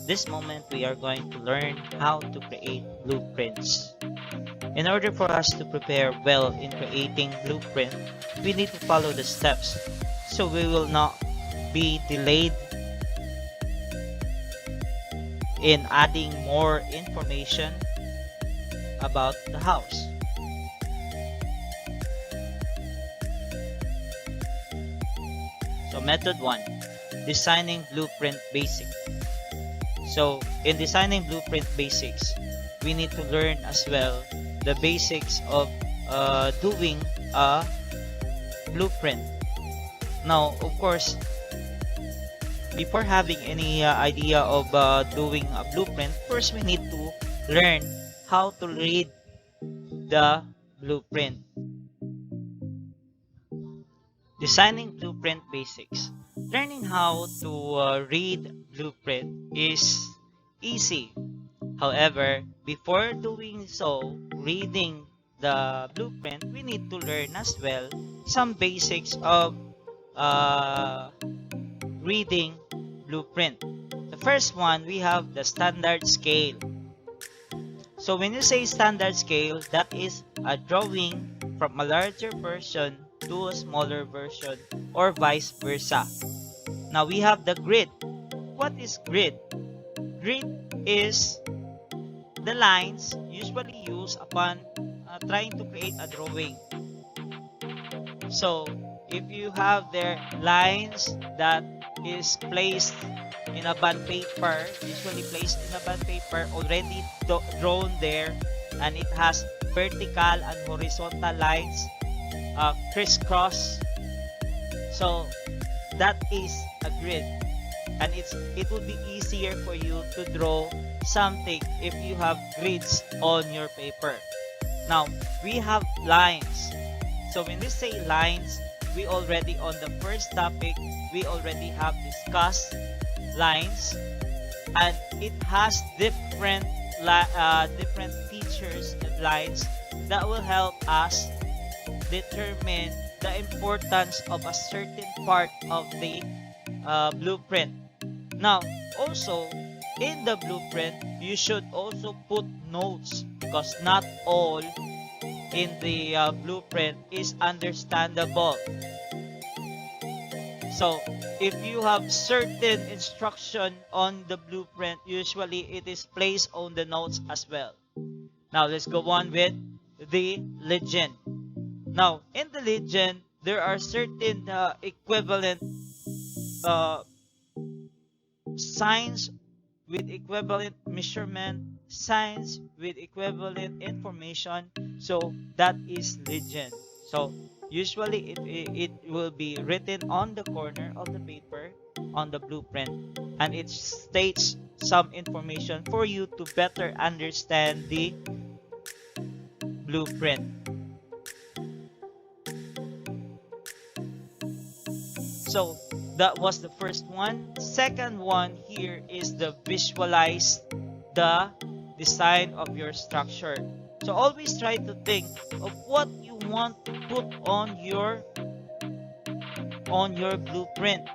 this moment we are going to learn how to create blueprints. In order for us to prepare well in creating blueprint, we need to follow the steps so we will not be delayed in adding more information about the house. So method 1, designing blueprint basics. So in designing blueprint basics, we need to learn as well the basics of doing a blueprint. Now, of course, before having any idea of doing a blueprint, first we need to learn how to read the blueprint. Designing blueprint basics. Learning how to read blueprint is easy. However, before doing so, reading the blueprint, we need to learn as well some basics of reading blueprint. The first one, we have the standard scale. So when you say standard scale, that is a drawing from a larger version to a smaller version or vice versa. Now we have the grid. What is grid? Grid is the lines usually used upon trying to create a drawing. So if you have their lines that is placed in a bond paper, usually placed in a bond paper, already drawn there, and it has vertical and horizontal lines crisscross. So that is a grid, and it would be easier for you to draw something if you have grids on your paper. Now we have lines. So when we say lines, we already on the first topic we already have discussed lines, and it has different features and lines that will help us determine the importance of a certain part of the blueprint. Now also in the blueprint you should also put notes, because not all in the blueprint is understandable. So if you have certain instruction on the blueprint, usually it is placed on the notes as well. Now let's go on with the legend. Now in the legend, there are certain equivalent signs with equivalent measurement, signs with equivalent information. So that is legend. So usually it will be written on the corner of the paper on the blueprint, and it states some information for you to better understand the blueprint. So that was the first one. Second one here is the visualize the design of your structure. So always try to think of what you want to put on your blueprint.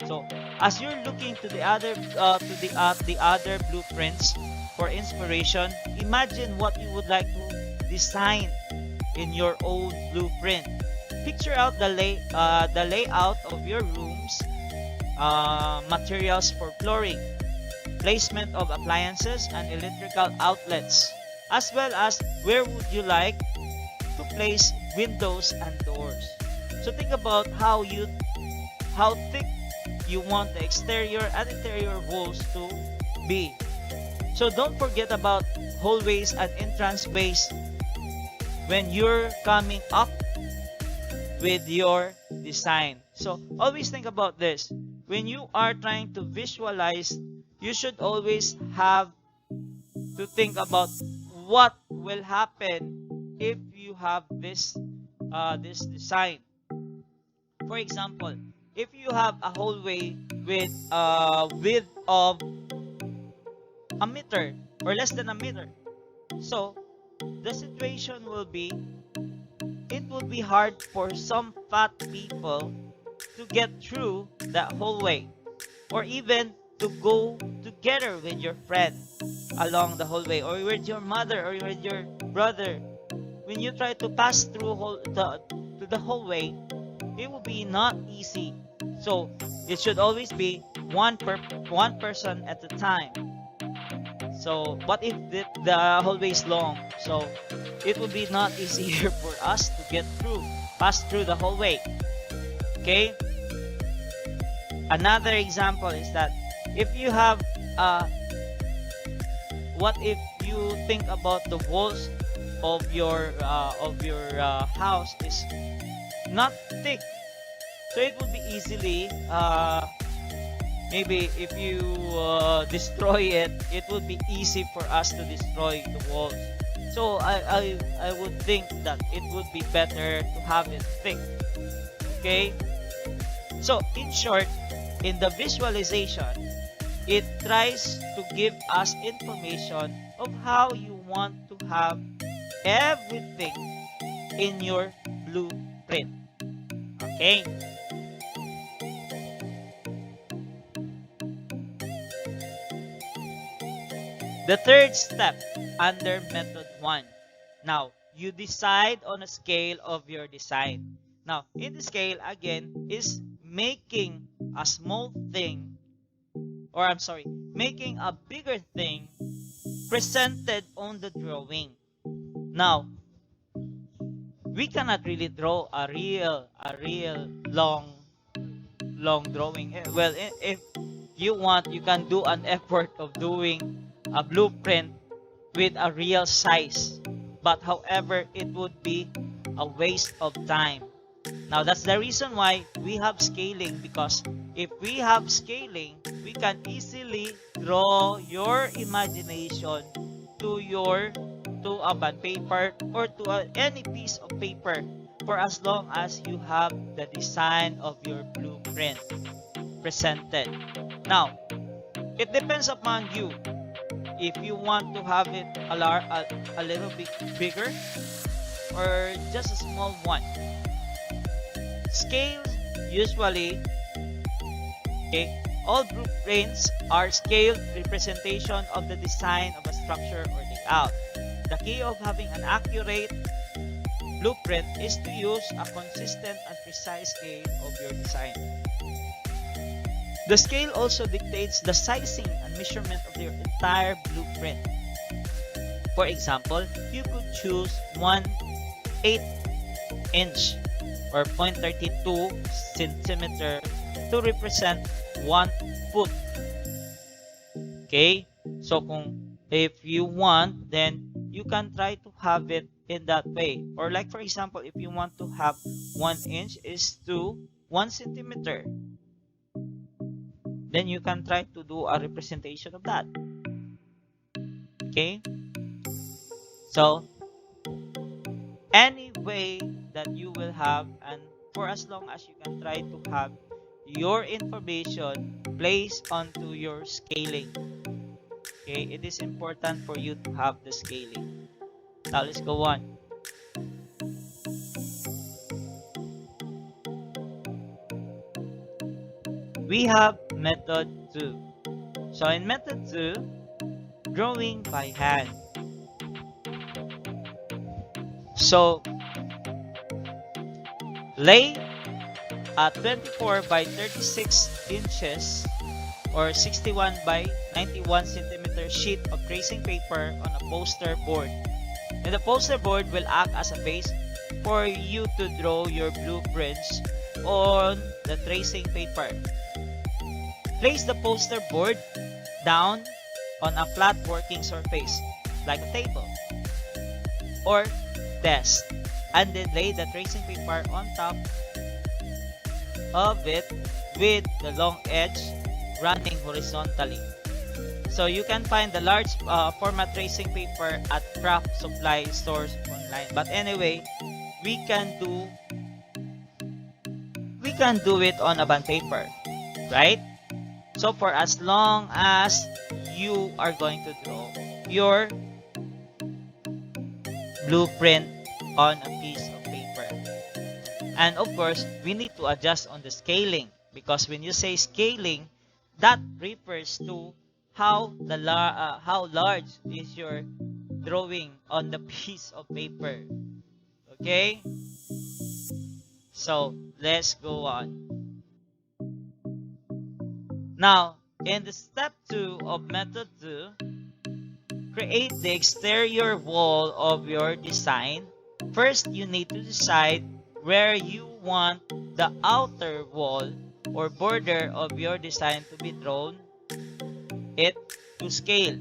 So as you're looking to the other blueprints for inspiration, imagine what you would like to design in your own blueprint. Picture out the layout of your rooms, materials for flooring, placement of appliances and electrical outlets, as well as where would you like to place windows and doors. So think about how thick you want the exterior and interior walls to be. So don't forget about hallways and entrance ways when you're coming up with your design. So always think about this. When you are trying to visualize, you should always have to think about what will happen if you have this design. For example, if you have a hallway with a width of a meter or less than a meter, so the situation will be, it will be hard for some fat people to get through that hallway, or even to together with your friend along the hallway, or with your mother, or with your brother. When you try to pass through to the hallway, it will be not easy. So it should always be one person at a time. So, but if the hallway is long, so it will be not easier for us to pass through the hallway. Okay. Another example is that if you have what if you think about the walls of your house is not thick, so it would be easily maybe if you destroy it, it would be easy for us to destroy the walls. So I would think that it would be better to have it thick. Okay. So in short, in the visualization, it tries to give us information of how you want to have everything in your blueprint. Okay. The third step under method 1. Now, you decide on a scale of your design. Now, in the scale, again, is making a small thing, or I'm sorry, making a bigger thing presented on the drawing. Now, we cannot really draw a real long drawing. Well, if you want, you can do an effort of doing a blueprint with a real size, but however, it would be a waste of time. Now, that's the reason why we have scaling, because if we have scaling, we can easily draw your imagination to a bond paper, or to any piece of paper, for as long as you have the design of your blueprint presented. Now, it depends upon you if you want to have it a little bit bigger or just a small one. Scales usually, okay, all blueprints are scaled representation of the design of a structure or layout. The key of having an accurate blueprint is to use a consistent and precise scale of your design. The scale also dictates the sizing and measurement of your entire blueprint. For example, you could choose 1/8 inch or 0.32 centimeter to represent 1 foot. Okay? So if you want, then you can try to have it in that way. Or like for example, if you want to have 1 inch is to 1 centimeter, then you can try to do a representation of that. Okay? So any way that you will have, and for as long as you can try to have your information placed onto your scaling. Okay, it is important for you to have the scaling. Now let's go on. We have method 2. So in method 2, drawing by hand. So lay a 24 by 36 inches or 61 by 91 centimeter sheet of tracing paper on a poster board. And the poster board will act as a base for you to draw your blueprints on the tracing paper. Place the poster board down on a flat working surface like a table or desk, and then lay the tracing paper on top of it with the long edge running horizontally. So you can find the large format tracing paper at craft supply stores online. But anyway, we can do it on a bond paper, right? So for as long as you are going to draw your blueprint on a piece of paper. And of course, we need to adjust on the scaling, because when you say scaling, that refers to how large is your drawing on the piece of paper. Okay? So, let's go on. Now, in the step 2 of method 2, create the exterior wall of your design. First, you need to decide where you want the outer wall or border of your design to be drawn it to scale.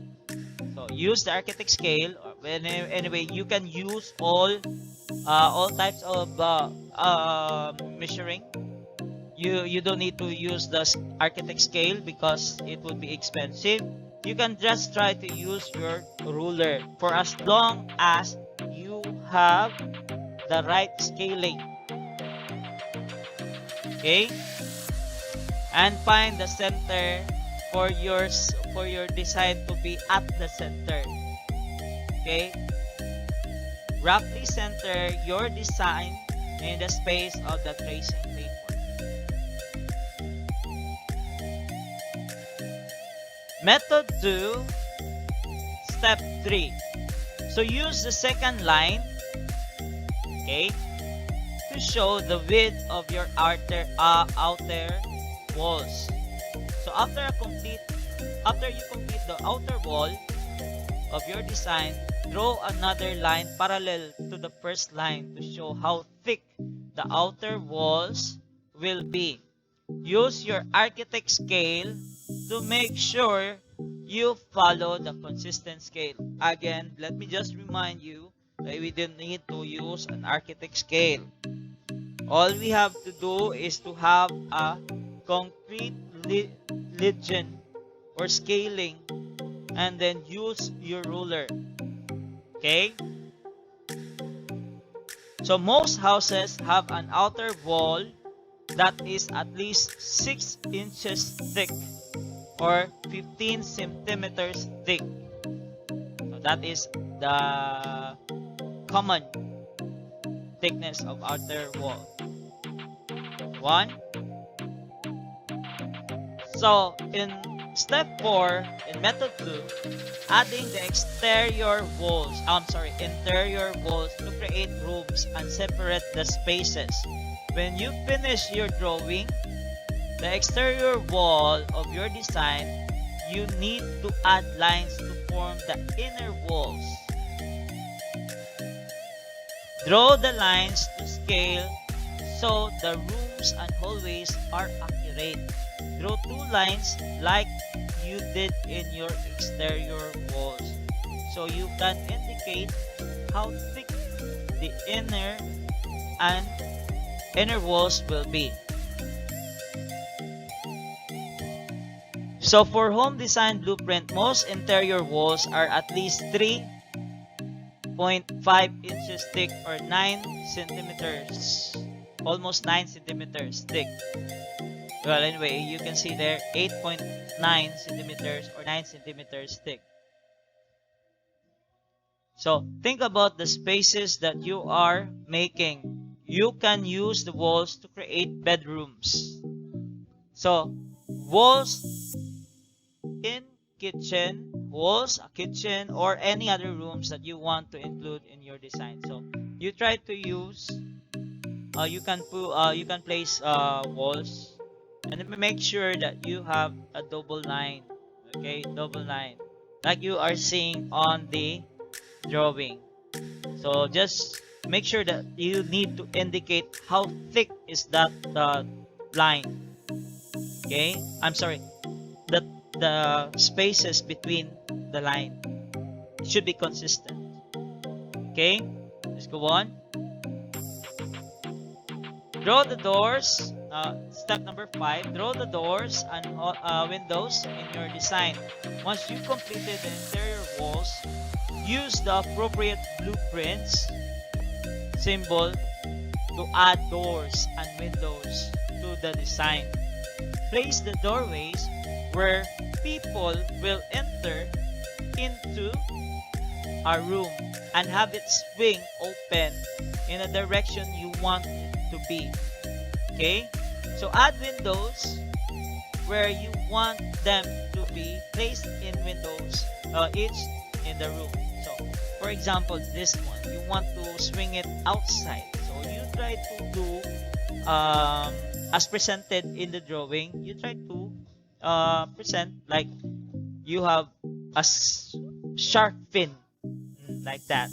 So use the architect scale, or anyway you can use all types of measuring. You don't need to use the architect scale because it would be expensive. You can just try to use your ruler for as long as you have the right scaling. Okay, and find the center for your design to be at the center. Okay, roughly center your design in the space of the tracing paper. Method 2, step 3. So use the second line, okay, to show the width of your outer walls. So after you complete the outer wall of your design, draw another line parallel to the first line to show how thick the outer walls will be. Use your architect scale to make sure you follow the consistent scale. Again, let me just remind you that we didn't need to use an architect scale. All we have to do is to have a concrete legend or scaling and then use your ruler. Okay? So most houses have an outer wall that is at least 6 inches thick or 15 centimeters thick. So that is the common thickness of outer wall. 1. So in step 4, in method 2, adding the interior walls to create rooms and separate the spaces. When you finish your drawing, the exterior wall of your design, you need to add lines to form the inner walls. Draw the lines to scale so the rooms and hallways are accurate. Draw 2 lines like you did in your exterior walls, so you can indicate how thick the inner walls will be. So for home design blueprint, most interior walls are at least 3.5 inches thick or 9 centimeters, almost 9 centimeters thick. Well, anyway, you can see there 8.9 centimeters or 9 centimeters thick. So think about the spaces that you are making. You can use the walls to create bedrooms. So walls in a kitchen or any other rooms that you want to include in your design. So you try to use you can place walls, and make sure that you have a double line. Okay, double line like you are seeing on the drawing. So just make sure that you need to indicate how thick is that line. Okay, I'm sorry, the spaces between the line, it should be consistent. Okay, let's go on. Draw the doors. Step number 5, draw the doors and windows in your design. Once you completed the interior walls, use the appropriate blueprints symbol to add doors and windows to the design. Place the doorways where people will enter into a room and have it swing open in a direction you want it to be. Okay? So add windows where you want them to be placed in windows, each in the room. So, for example, this one, you want to swing it outside. So you try to do as presented in the drawing. You try to present like you have a shark fin, like that.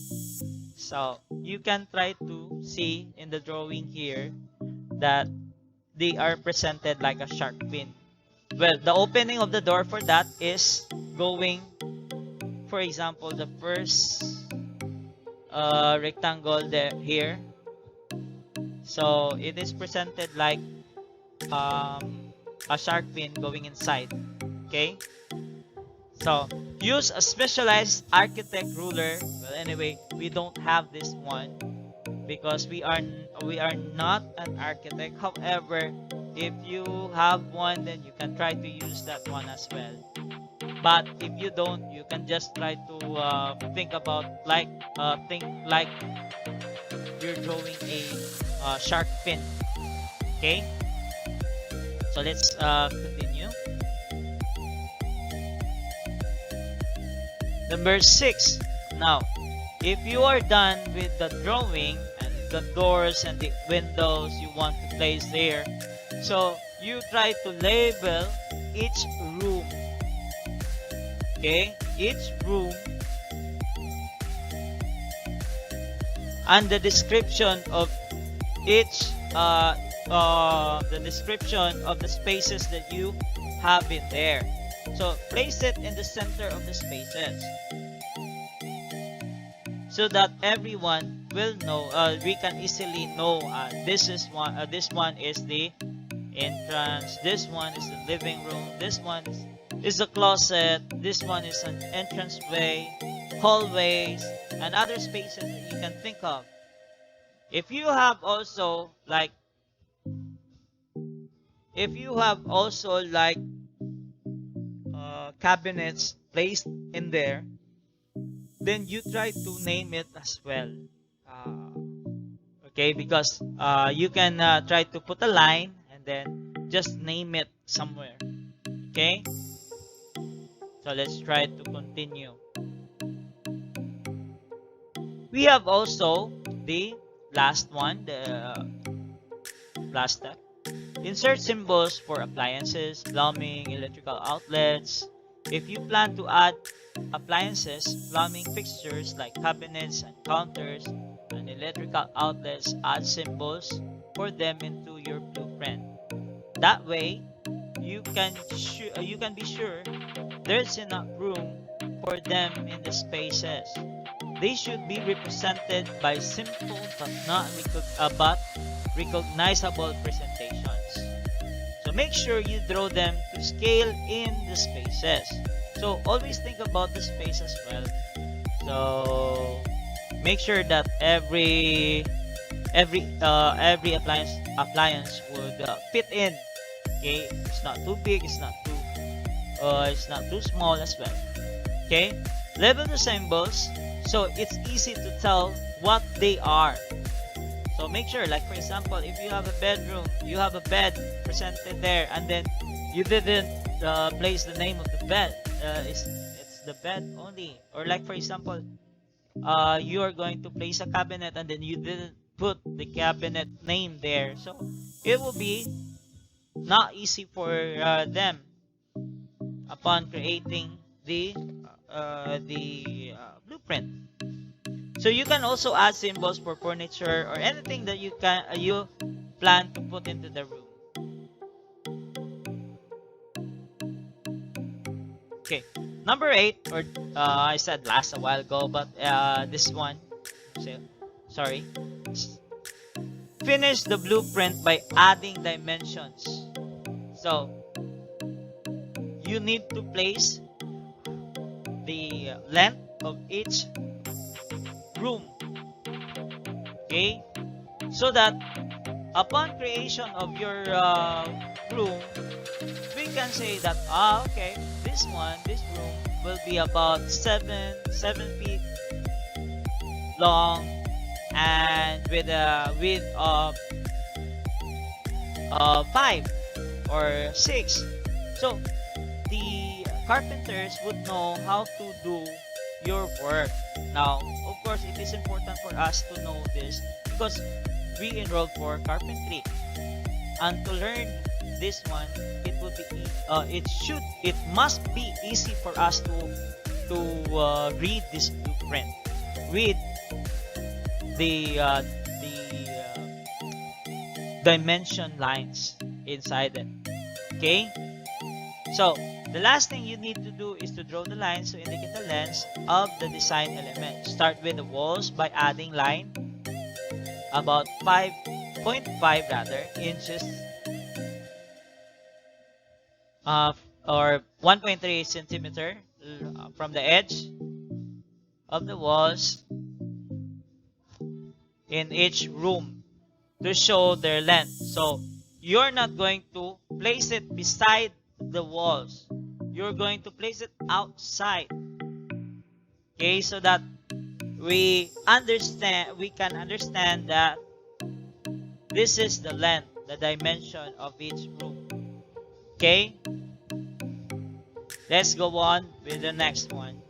So you can try to see in the drawing here that they are presented like a shark fin. Well, the opening of the door for that is going, for example, the first rectangle there here. So it is presented like a shark fin going inside. Okay. So use a specialized architect ruler. Well, anyway, we don't have this one because we are not an architect. However, if you have one, then you can try to use that one as well. But if you don't, you can just try to think like you're drawing a shark fin. Okay, so let's continue. Number 6. Now, if you are done with the drawing and the doors and the windows you want to place there, so you try to label each room. Okay, each room, and the description of each the description of the spaces that you have in there. So place it in the center of the spaces so that everyone will know. We can easily know this one is the entrance. This one is the living room. This one is the closet. This one is an entranceway, hallways, and other spaces that you can think of. If you have also like cabinets placed in there, then you try to name it as well. Okay, because you can try to put a line and then just name it somewhere. Okay, so let's try to continue. We have also the last one, the last step. Insert symbols for appliances, plumbing, electrical outlets. If you plan to add appliances, plumbing fixtures like cabinets and counters, and electrical outlets, add symbols for them into your blueprint. That way, you can be sure there's enough room for them in the spaces. They should be represented by simple but recognizable presentations. So make sure you draw them to scale in the spaces. So always think about the space as well. So make sure that every appliance would fit in. Okay, it's not too big, it's not too small as well. Okay, label the symbols so it's easy to tell what they are. So make sure, like for example, if you have a bedroom, you have a bed presented there, and then you didn't place the name of the bed. It's the bed only. Or like for example, you are going to place a cabinet and then you didn't put the cabinet name there. So it will be not easy for them upon creating the blueprint. So you can also add symbols for furniture or anything that you plan to put into the room. Okay, number 8, or I said last a while ago, but this one, sorry. Finish the blueprint by adding dimensions. So you need to place the length of each room, okay, so that upon creation of your room, we can say that okay, this room will be about 7 feet long and with a width of 5 or 6. So the carpenters would know how to do your work. Now, of course, it is important for us to know this because we enrolled for carpentry, and to learn this one, it would be it must be easy for us to read this blueprint, read the dimension lines inside it. Okay, so the last thing you need to do is to draw the lines to indicate the length of the design element. Start with the walls by adding line about 5.5 rather inches or 1.3 centimeter from the edge of the walls in each room to show their length. So you're not going to place it beside the walls. You're going to place it outside. Okay, so that we can understand that this is the length, the dimension of each room. Okay, let's go on with the next one.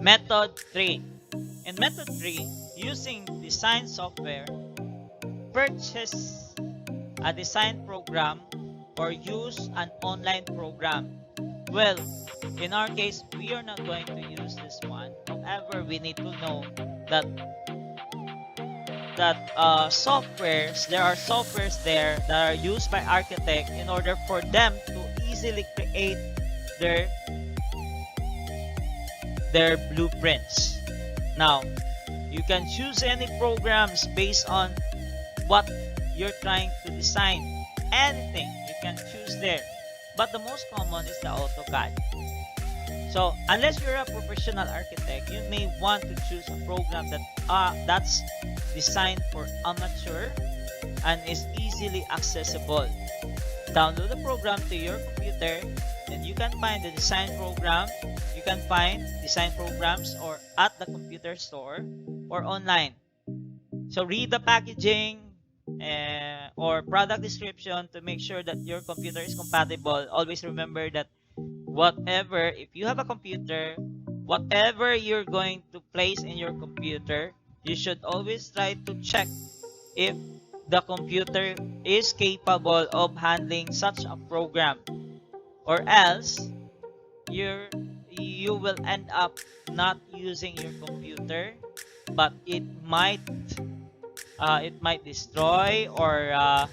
Method 3. In method 3, using design software, purchase a design program or use an online program. Well, in our case, we are not going to use this one. However, we need to know that softwares, there are softwares there that are used by architects in order for them to easily create their blueprints. Now, you can choose any programs based on what you're trying to design. Anything you can choose there. But the most common is the AutoCAD. So, unless you're a professional architect, you may want to choose a program that's designed for amateur and is easily accessible. Download the program to your computer, and you can find the design program. You can find design programs or at the computer store or online. So read the packaging or product description to make sure that your computer is compatible. Always remember that if you have a computer, whatever you're going to place in your computer, you should always try to check if the computer is capable of handling such a program, or else you will end up not using your computer, but it might destroy or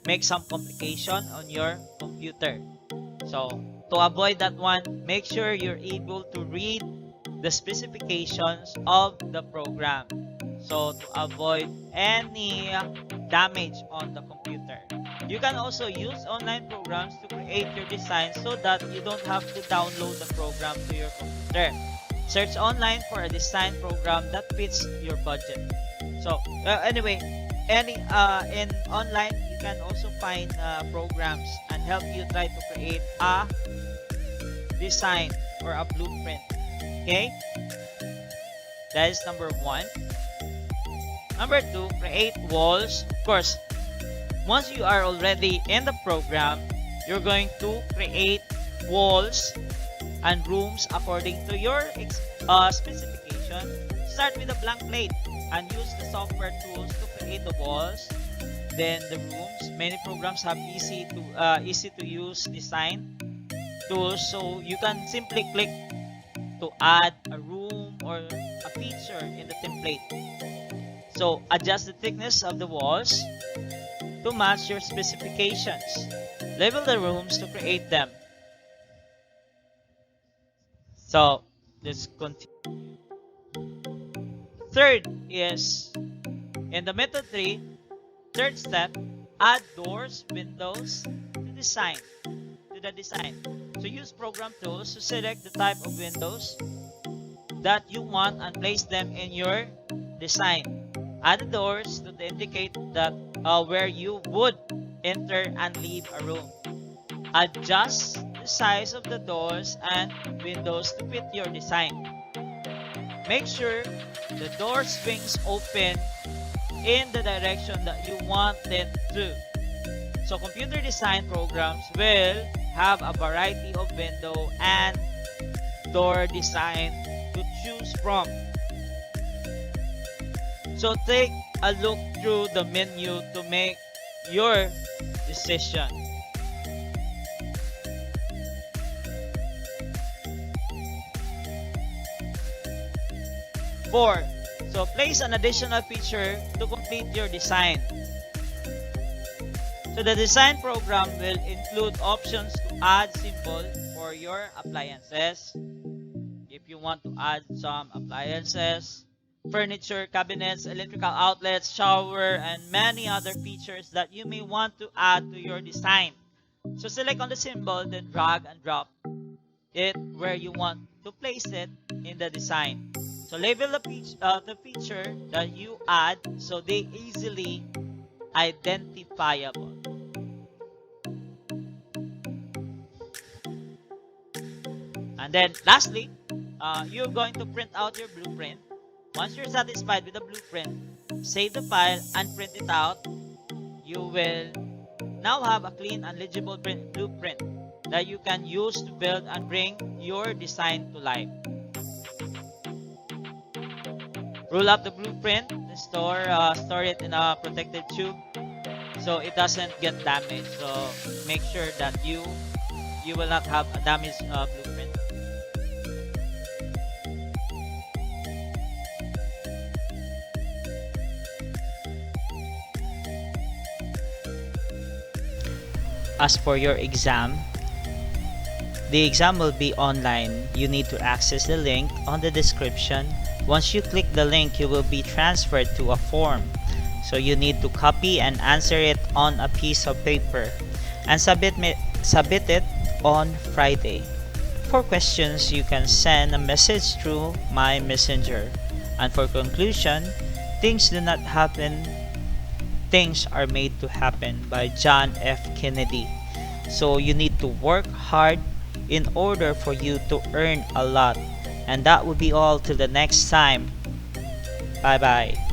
make some complication on your computer. So to avoid that one, make sure you're able to read the specifications of the program, so to avoid any damage on the computer. You can also use online programs to create your design so that you don't have to download the program to your computer. Search online for a design program that fits your budget. So anyway, in online you can also find programs and help you try to create a design or a blueprint. Okay, that is number 1. Number 2, create walls. Of course, once you are already in the program, you're going to create walls and rooms according to your specification. Start with a blank plate and use the software tools to create the walls, then the rooms. Many programs have easy to use design tools, so you can simply click to add a room or a feature in the template. So adjust the thickness of the walls to match your specifications. Label the rooms to create them. So let's continue. Third is, in the method 3, third step, add doors, windows to the design. So use program tools to select the type of windows that you want and place them in your design. Add the doors to indicate that where you would enter and leave a room. Adjust the size of the doors and windows to fit your design. Make sure the door swings open in the direction that you want it to. So computer design programs will have a variety of window and door design to choose from. So take a look through the menu to make your decision. Four, so place an additional feature to complete your design. So the design program will include options to add symbol for your appliances. If you want to add some appliances, furniture, cabinets, electrical outlets, shower, and many other features that you may want to add to your design. So select on the symbol, then drag and drop it where you want to place it in the design. So label the feature that you add so they easily identifiable. And then lastly, you're going to print out your blueprint. Once you're satisfied with the blueprint, save the file and print it out. You will now have a clean and legible blueprint that you can use to build and bring your design to life. Roll up the blueprint and store it in a protected tube so it doesn't get damaged. So make sure that you will not have a damaged blueprint. As for your exam, the exam will be online. You need to access the link on the description. Once you click the link, you will be transferred to a form. So you need to copy and answer it on a piece of paper and submit it on Friday. For questions, you can send a message through my messenger. And for conclusion, things do not happen, things are made to happen by John F. Kennedy. So you need to work hard in order for you to earn a lot. And that will be all till the next time. Bye bye.